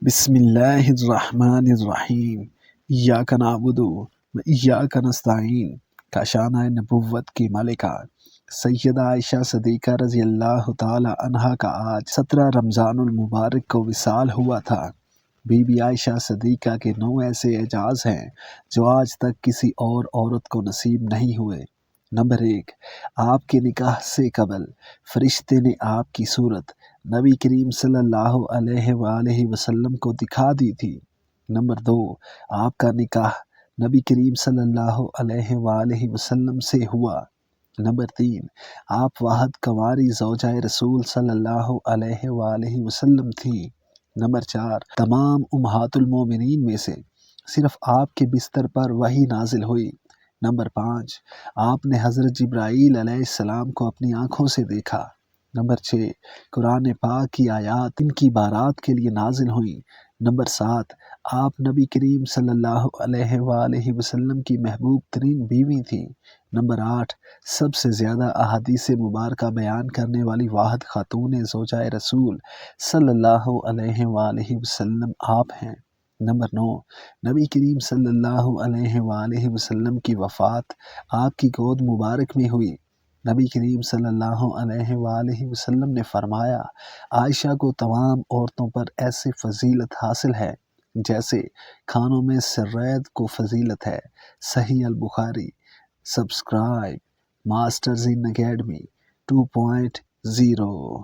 بسم اللہ الرحمن الرحیم۔ ایاک نعبد و ایاک نستعین کا شانہ نبوت کی ملکہ سیدہ عائشہ صدیقہ رضی اللہ تعالی عنہا کا آج 17 رمضان المبارک کو وصال ہوا تھا۔ بی بی عائشہ صدیقہ کے 9 ایسے اعزاز ہیں جو آج تک کسی اور عورت کو نصیب نہیں ہوئے۔ نمبر 1، آپ کے نکاح سے قبل فرشتے نے آپ کی صورت نبی کریم صلی اللہ علیہ وآلہ وسلم کو دکھا دی تھی۔ نمبر 2، آپ کا نکاح نبی کریم صلی اللہ علیہ وآلہ وسلم سے ہوا۔ نمبر 3، آپ واحد کنواری زوجہ رسول صلی اللہ علیہ وآلہ وسلم تھیں۔ نمبر 4، تمام امہات المومنین میں سے صرف آپ کے بستر پر وحی نازل ہوئی۔ نمبر 5، آپ نے حضرت جبرائیل علیہ السلام کو اپنی آنکھوں سے دیکھا۔ نمبر 6، قرآن پاک کی آیات ان کی بارات کے لیے نازل ہوئیں۔ نمبر 7، آپ نبی کریم صلی اللہ علیہ وآلہ وسلم کی محبوب ترین بیوی تھیں۔ نمبر 8، سب سے زیادہ احادیث مبارکہ بیان کرنے والی واحد خاتون زوجہ رسول صلی اللہ علیہ وآلہ وسلم آپ ہیں۔ نمبر 9، نبی کریم صلی اللہ علیہ وآلہ وسلم کی وفات آپ کی گود مبارک میں ہوئی۔ نبی کریم صلی اللہ علیہ وآلہ وسلم نے فرمایا، عائشہ کو تمام عورتوں پر ایسی فضیلت حاصل ہے جیسے کھانوں میں سرید کو فضیلت ہے۔ صحیح البخاری۔ Subscribe masters in academy 2.0۔